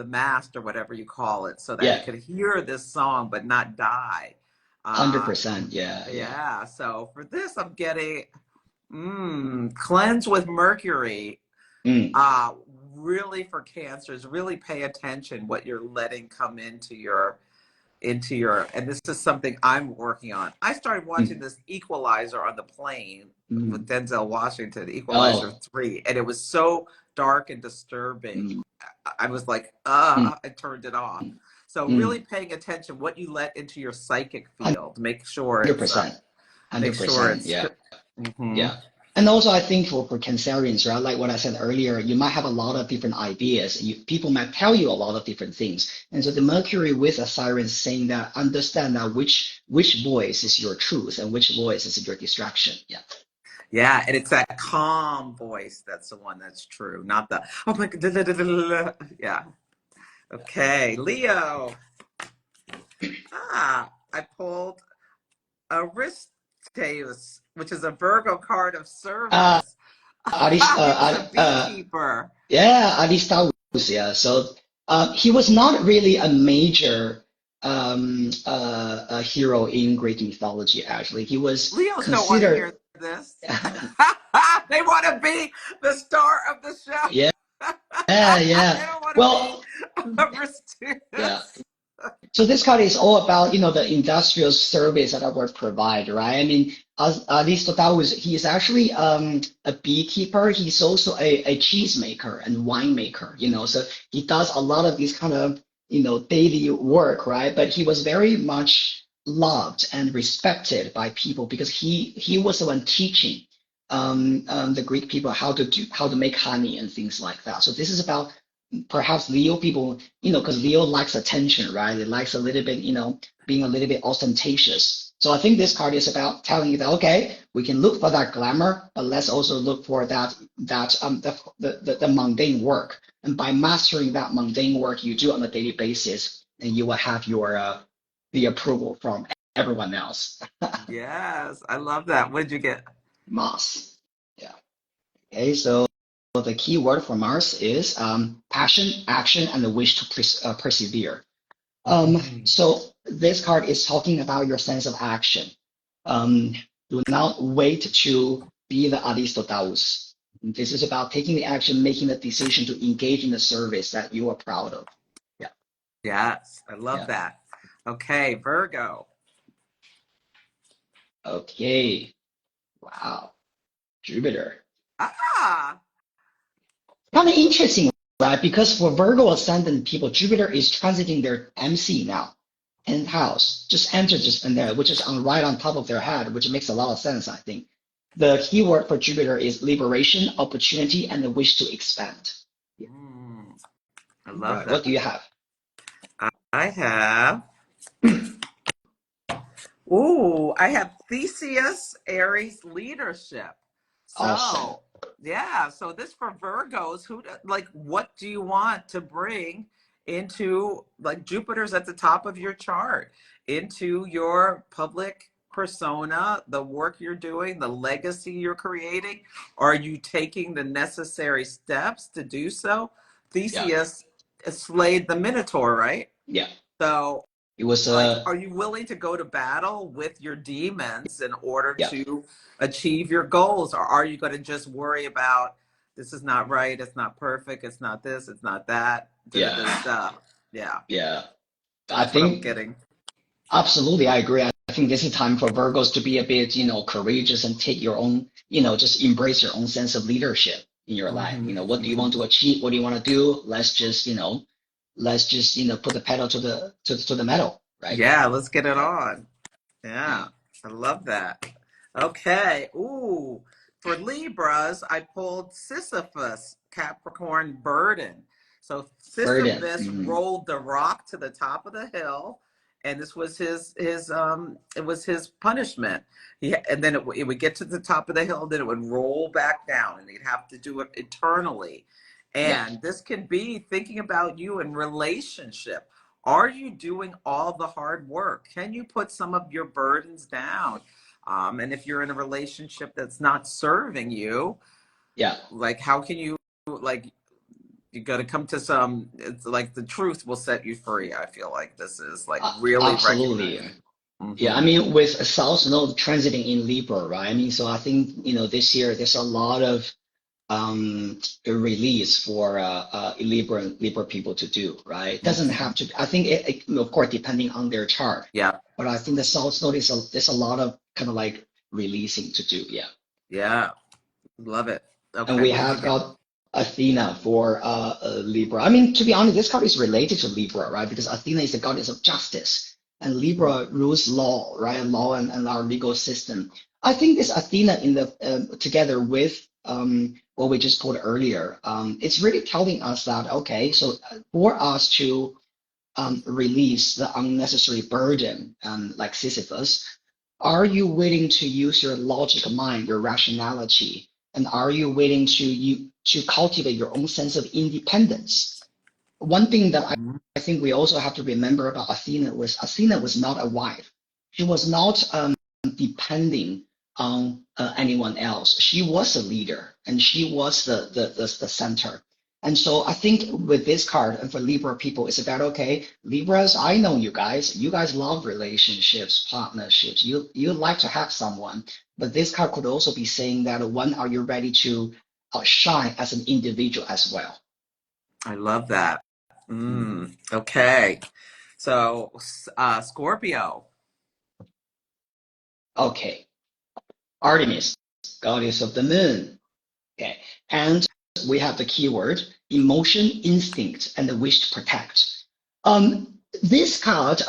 mast or whatever you call it, so that he Yeah. could hear this song but not die. 100%. Yeah. Yeah. So for this, I'm getting cleanse with Mercury. Mm. Really for Cancers, really pay attention what you're letting come into your, and this is something I'm working on. I started watching this Equalizer on the plane with Denzel Washington, Equalizer 3, and it was so dark and disturbing. I was like, I turned it off. So really paying attention what you let into your psychic field. Make sure it's 100%. 100%. make sure it's yeah. Mhm. Yeah. And also, I think for Cancerians, right, like what I said earlier, you might have a lot of different ideas. People might tell you a lot of different things. And so the Mercury with a siren saying that, understand that which voice is your truth and which voice is your distraction. Yeah. Yeah, and it's that calm voice that's the one that's true, not the, oh my God, yeah. Okay, Leo. I pulled Aristeus, which is a Virgo card of service. He was a beekeeper. Yeah, Aristotle. Yeah. So he was not really a major a hero in Greek mythology, actually. He was Leos don't want to considered. hear this. They want to be the star of the show. Yeah, They yeah. don't want Well, to be Aristeus. yeah. So this card is all about, the industrial service that our provide, right? I mean, as Aristotle, he is actually a beekeeper. He's also a cheesemaker and winemaker, so he does a lot of these kind of, daily work, right? But he was very much loved and respected by people because he was the one teaching the Greek people how to make honey and things like that. So this is about perhaps Leo people, because Leo likes attention, right? It likes a little bit, being a little bit ostentatious. So I think this card is about telling you that, okay, we can look for that glamour, but let's also look for the mundane work. And by mastering that mundane work you do on a daily basis, and you will have your the approval from everyone else. Yes, I love that. What did you get? Mars. Yeah. Okay, so the key word for Mars is passion, action, and the wish to persevere. So this card is talking about your sense of action. Do not wait to be the Aristoteles. This is about taking the action, making the decision to engage in the service that you are proud of. Yeah. Yes, I love that. Okay, Virgo. Okay. Wow. Jupiter. Kind of interesting, right? Because for Virgo ascendant people, Jupiter is transiting their MC now, 10th house, just entered just in there, which is right on top of their head, which makes a lot of sense, I think. The keyword for Jupiter is liberation, opportunity, and the wish to expand. Yeah. I love that. What do you have? I have, I have Theseus, Aries leadership. So, Awesome. yeah, so this for Virgos, what do you want to bring into, like, Jupiter's at the top of your chart, into your public persona, the work you're doing, the legacy you're creating? Are you taking the necessary steps to do so? Theseus slayed the Minotaur, right? Yeah. So it was are you willing to go to battle with your demons in order to achieve your goals? Or are you going to just worry about, this is not right, it's not perfect, it's not this, it's not that? Yeah. I That's what I'm think getting. absolutely, I agree. I think this is time for Virgos to be a bit, courageous and take your own, just embrace your own sense of leadership in your life. What do you want to achieve? What do you want to do? Let's just put the pedal to the metal, right? Yeah, let's get it on. Yeah, I love that. Okay. Ooh, for Libras, I pulled Sisyphus, Capricorn burden. So Sisyphus rolled the rock to the top of the hill, and this was it was his punishment. And then it would get to the top of the hill, then it would roll back down, and he'd have to do it eternally. Yeah. And this can be thinking about you in relationship. Are you doing all the hard work? Can you put some of your burdens down? And if you're in a relationship that's not serving you, Yeah. like how can you, like, you got to come to some, it's like the truth will set you free. I feel like this is like really Absolutely. recognizing. Yeah, I mean, with a South Node transiting in Libra, right? I mean, so I think, this year there's a lot of release for Libra people to do, right? It doesn't have to. I think of course, depending on their chart. Yeah. But I think the South Node there's a lot of kind of like releasing to do. Yeah. Yeah. Love it. And Okay. we What did you have get? got Athena for Libra. I mean, to be honest, this card is related to Libra, right? Because Athena is the goddess of justice, and Libra rules law, right? Law and our legal system. I think this Athena in the together with what we just called earlier, it's really telling us that okay, so for us to release the unnecessary burden, like Sisyphus, are you willing to use your logical mind, your rationality, and are you willing to cultivate your own sense of independence? One thing that Mhm. I think we also have to remember about Athena was not a wife. She was not depending on anyone else. She was a leader, and she was the center. And so I think with this card and for Libra people, it's about okay, Libras. I know you guys. You guys love relationships, partnerships. You like to have someone, but this card could also be saying that when are you ready to shine as an individual as well? I love that. Okay. So, Scorpio. Okay, Artemis, goddess of the moon. Okay, and we have the keyword emotion, instinct, and the wish to protect. This card,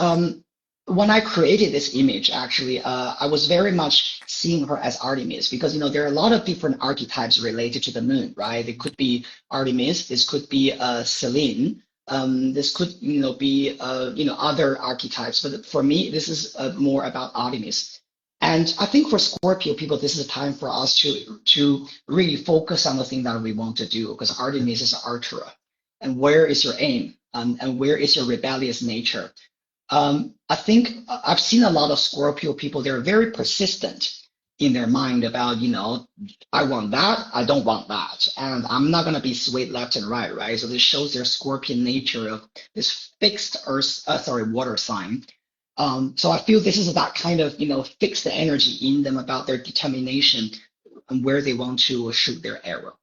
when I created this image, actually, I was very much seeing her as Artemis because there are a lot of different archetypes related to the moon, right? It could be Artemis, this could be Selene, this could be other archetypes, but for me, this is more about Artemis. And I think for Scorpio people, this is a time for us to really focus on the thing that we want to do because Artemis is Artura. And where is your aim? And where is your rebellious nature? I think I've seen a lot of Scorpio people, they're very persistent in their mind about, I want that, I don't want that. And I'm not going to be swayed left and right, right? So this shows their Scorpion nature of this fixed water sign. So I feel this is that kind of, fixed energy in them about their determination and where they want to shoot their arrow.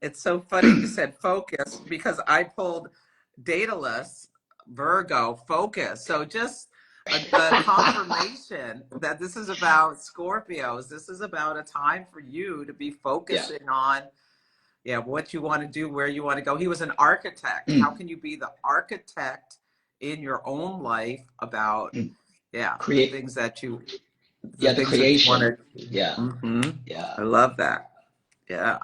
It's so funny you said focus because I pulled Daedalus, Virgo, focus. So just a confirmation that this is about Scorpios. This is about a time for you to be Yeah. focusing on, what you want to do, where you want to go. He was an architect. How Mm, can you be the architect in your own life about, mm. the Create, things that you, the want creation. to. Yeah. Hmm. Yeah. I love that. Yeah.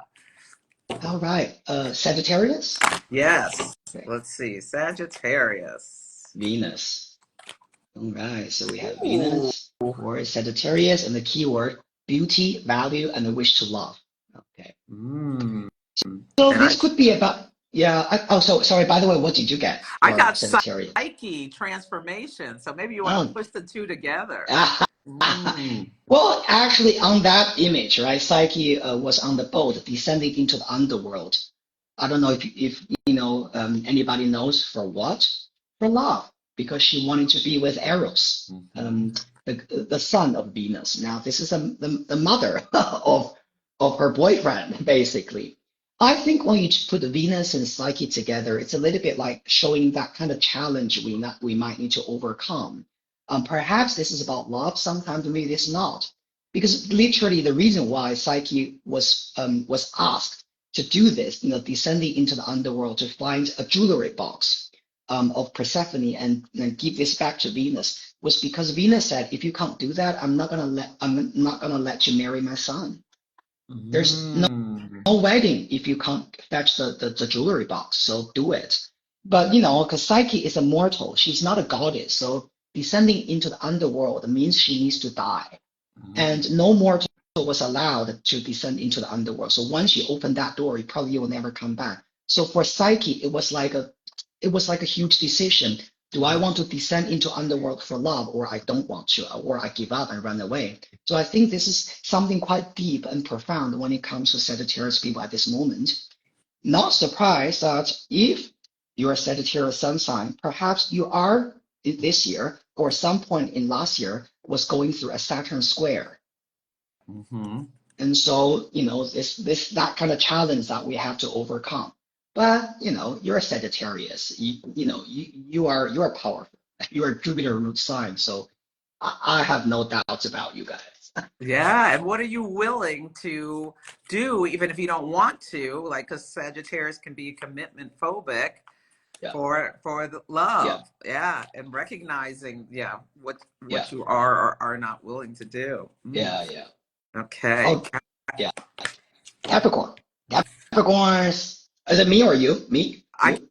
All right. Sagittarius? Yes. Okay. Let's see. Sagittarius. Venus. All right. So we have Ooh. Venus for Sagittarius and the keyword beauty, value, and the wish to love. Okay. Mm. So And this could be about, yeah. So sorry, by the way, what did you get I for got Sagittarius? psyche transformation. So maybe you want to Oh. push the two together. Mm. Well, actually, on that image, right, Psyche was on the boat descending into the underworld. I don't know if anybody knows for what? For love, because she wanted to be with Eros, Mhm. the son of Venus. Now, this is the mother of her boyfriend, basically. I think when you put Venus and Psyche together, it's a little bit like showing that kind of challenge we might need to overcome. Perhaps this is about love. Sometimes maybe it's not, because literally the reason why Psyche was asked to do this, descending into the underworld to find a jewelry box of Persephone and give this back to Venus, was because Venus said, if you can't do that, I'm not gonna let you marry my son. There's Mm. no wedding if you can't fetch the jewelry box, so do it. But because Psyche is a mortal, she's not a goddess, so descending into the underworld means she needs to die. And no mortal was allowed to descend into the underworld. So once you open that door, you probably will never come back. So for Psyche, it was like a huge decision. Do I want to descend into underworld for love, or I don't want to, or I give up and run away? So I think this is something quite deep and profound when it comes to Sagittarius people at this moment. Not surprised that if you're a Sagittarius sun sign, perhaps you are this year or some point in last year was going through a Saturn square. Mm-hmm. And so, that kind of challenge that we have to overcome. But, you're a Sagittarius. You are powerful. You are Jupiter root sign. So I have no doubts about you guys. Yeah, and what are you willing to do, even if you don't want to? Like, because Sagittarius can be commitment phobic Yeah, for the yeah, love, yeah, and recognizing, yeah, what yeah, you are or are not willing to do. yeah, yeah. Okay, Oh, yeah. Capricorn. Capricorns. Is it me or you? Me? I You?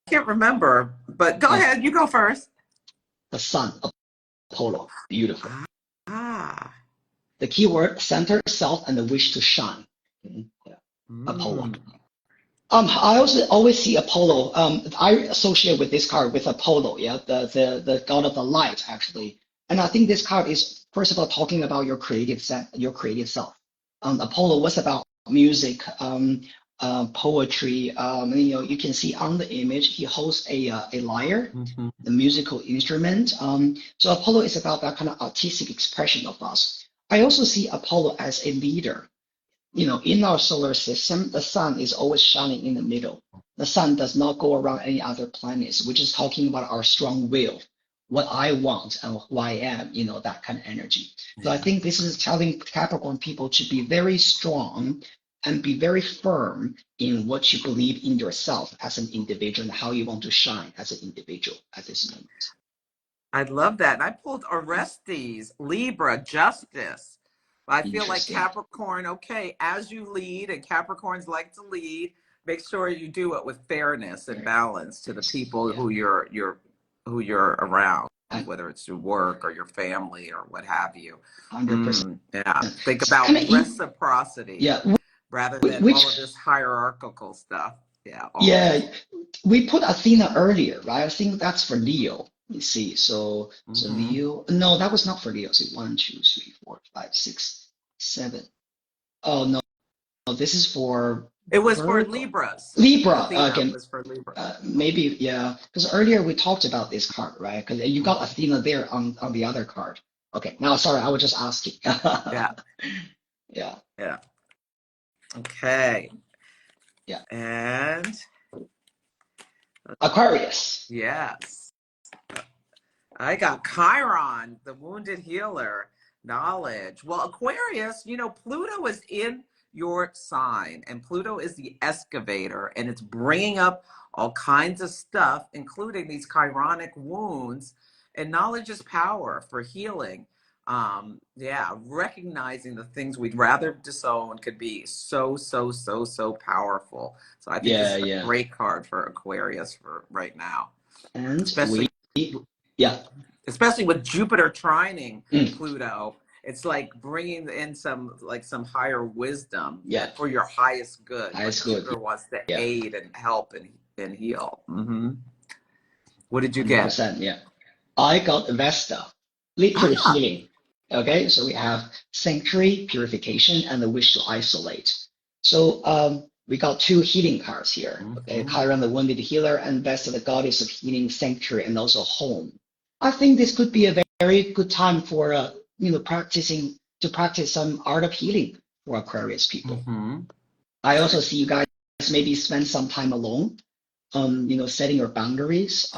can't remember, but go Yeah. ahead, you go first. The sun, Apollo. Beautiful. Ah, The keyword center, self, and the wish to shine. Yeah. Apollo. mm, I also always see Apollo. I associate with this card with Apollo, yeah, the god of the light, actually. And I think this card is first of all talking about your creative self. Apollo was about music, poetry. You can see on the image he holds a lyre, mm-hmm. the musical instrument. So Apollo is about that kind of artistic expression of us. I also see Apollo as a leader. In our solar system, the sun is always shining in the middle. The sun does not go around any other planets, which is talking about our strong will, what I want and who I am, that kind of energy. So I Yeah. think this is telling Capricorn people to be very strong and be very firm in what you believe in yourself as an individual and how you want to shine as an individual at this moment. I love that. And I pulled Orestes, Libra, Justice. I feel like Interesting. Capricorn, okay, as you lead, and Capricorns like to lead, make sure you do it with fairness and balance to the people Yeah. who you're around, I- whether it's your work or your family or what have you. 100%. Yeah. Think So about kind of reciprocity yeah, rather than all of which this hierarchical stuff. Yeah, always. yeah, we put Athena earlier, right? I think that's for Leo. You see, so Hmm. Leo. No, that was not for Leo. So 1, 2, 3, 4, 5, 6, 7. Oh no, no, this is for It was for Virgo. Libras. Libra Athena again. was for Libra. Maybe yeah, because earlier we talked about this card, right? Because you got Athena there on the other card. Okay, now sorry, I was just asking. Yeah. Yeah, Yeah. Okay. yeah. And Aquarius. yes, I got Chiron, the wounded healer, knowledge. Well, Aquarius, Pluto is in your sign, and Pluto is the excavator, and it's bringing up all kinds of stuff, including these chironic wounds. And knowledge is power for healing. Yeah, recognizing the things we'd rather disown could be so, so, so, so powerful. So I think this Yeah, is a yeah. great card for Aquarius for right now, And especially yeah. especially with Jupiter trining Mm, Pluto. It's like bringing in some higher wisdom yeah. for your highest good. Like That's good. Jupiter wants to Yeah. aid and help and heal. What did you get? 100%. Yeah. I got Vesta, for the Ah, healing. Okay. So we have sanctuary, purification, and the wish to isolate. So we got two healing cards here. Okay. mhm. Chiron, the wounded healer, and Vesta, the goddess of healing, sanctuary, and also home. I think this could be a very good time for practice some art of healing for Aquarius people. I also see you guys maybe spend some time alone, setting your boundaries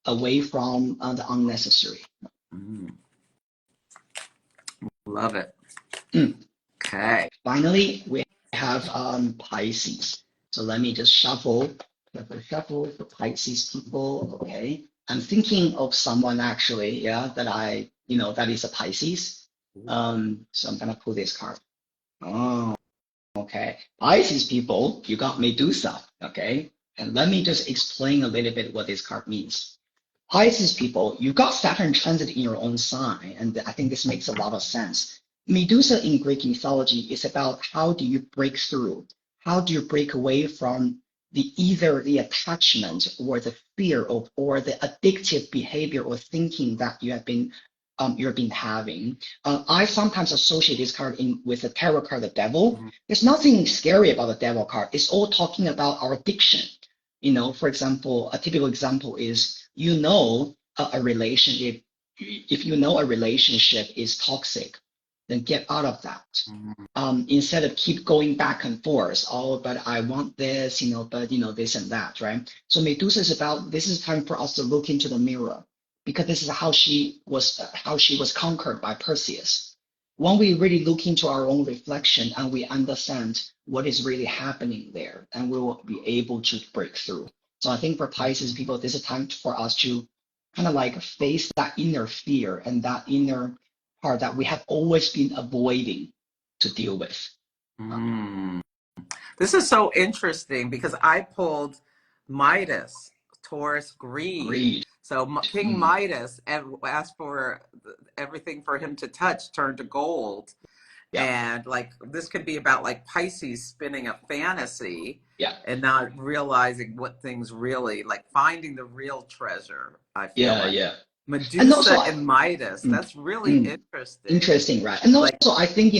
away from the unnecessary. Mm, love it. Mm. Okay. Finally, we have Pisces. So let me just shuffle for Pisces people. Okay. I'm thinking of someone actually, yeah, that is a Pisces. So I'm gonna pull this card. Oh, okay. Pisces people, you got Medusa. Okay. And let me just explain a little bit what this card means. Pisces people, you got Saturn transit in your own sign, and I think this makes a lot of sense. Medusa in Greek mythology is about how do you break through? How do you break away from either the attachment or the fear of or the addictive behavior or thinking that you've been having. I sometimes associate this card with the tarot card, the devil. There's nothing scary about the devil card. It's all talking about our addiction. For example, a typical example is, a relationship. If you know a relationship is toxic, then get out of that. Instead of keep going back and forth. Oh, but I want this, but this and that, right? So Medusa is about, this is time for us to look into the mirror, because this is how she was conquered by Perseus. When we really look into our own reflection and we understand what is really happening there, and we will be able to break through. So I think for Pisces people, this is time for us to kind of like face that inner fear and that inner part that we have always been avoiding to deal with. This is so interesting because I pulled Midas, Taurus, greed. So King Midas asked for everything for him to touch turned to gold. Yeah. And like this could be about like Pisces spinning a fantasy and not realizing what things really, like finding the real treasure, I feel like. Medusa and Midas, that's really interesting. Interesting, right? And also, I think,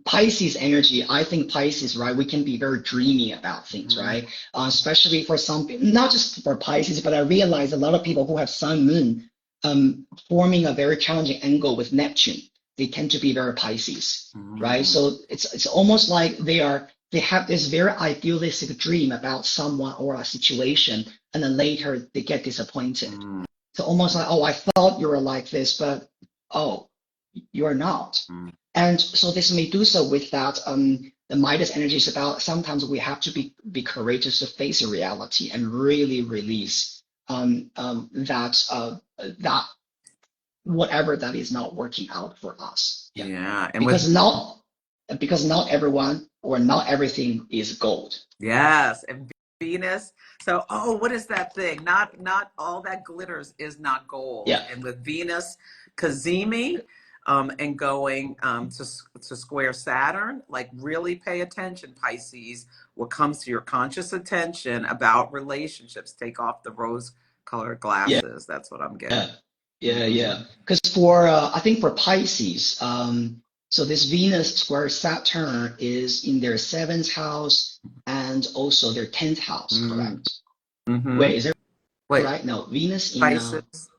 Pisces energy, I think Pisces, right, we can be very dreamy about things, right? Especially for some people, not just for Pisces, but I realize a lot of people who have Sun, Moon forming a very challenging angle with Neptune, they tend to be very Pisces, right? So it's almost like they have this very idealistic dream about someone or a situation, and then later they get disappointed. So almost like, oh, I thought you were like this, but oh, you're not. And so this Medusa with that, the Midas energy is about sometimes we have to be courageous to face a reality and really release that whatever that is not working out for us. And because not everyone or not everything is gold. Yes, and Venus. So, what is that thing? Not all that glitters is not gold. Yeah. And with Venus, Cazimi, and going to square Saturn, like really pay attention, Pisces. What comes to your conscious attention about relationships? Take off the rose-colored glasses. That's what I'm getting. Yeah. Because I think for Pisces, so this Venus square Saturn is in their 7th house and also their 10th house, correct? Wait, is there right? No, Venus in Pisces.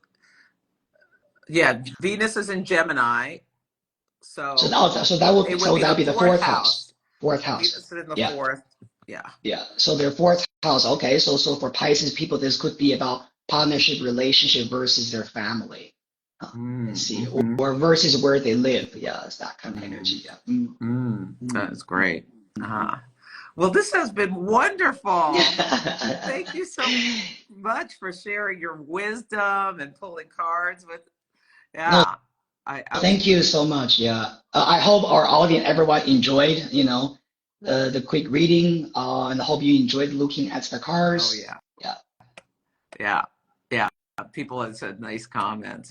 Venus is in Gemini. So that would be the 4th house. 4th house. Venus is in the 4th. Yeah. So their 4th house. Okay. So for Pisces people, this could be about partnership, relationship versus their family. Let's see, or versus where they live. Yeah, it's that kind of energy. That's great. Well, this has been wonderful. Thank you so much for sharing your wisdom and pulling cards with. Thank you so much. I hope our audience, everyone enjoyed, the quick reading, and I hope you enjoyed looking at the cards. Yeah. People have said nice comments.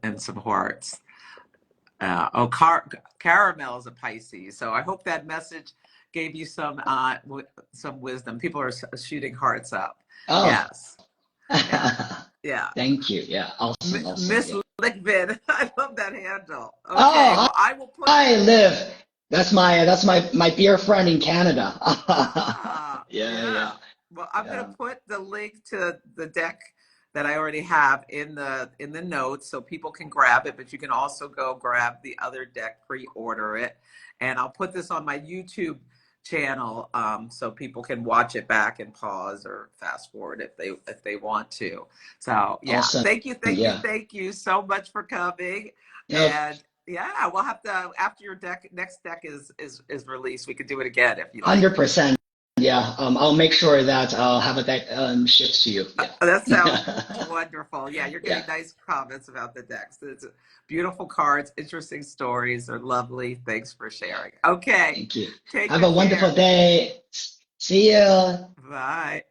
And some hearts. Caramel is a Pisces. So I hope that message gave you some wisdom. People are shooting hearts up. Oh. Yes. Yeah. Thank you. Yeah. Awesome. Miss Lickvid. I love that handle. Okay. Well, I will put. Hi, Liv. That's my dear friend in Canada. Yeah. Well, I'm going to put the link to the deck that I already have in the notes so people can grab it, but you can also go grab the other deck, pre-order it. And I'll put this on my YouTube channel so people can watch it back and pause or fast forward if they want to. So awesome. Thank you so much for coming. And we'll have to, after your next deck is released, we could do it again if you like. 100%. Yeah, I'll make sure that I'll have a deck shipped to you. That sounds wonderful. You're getting nice comments about the decks. It's beautiful cards, interesting stories. They're lovely. Thanks for sharing. Okay. Thank you. Have a wonderful day. See you. Bye.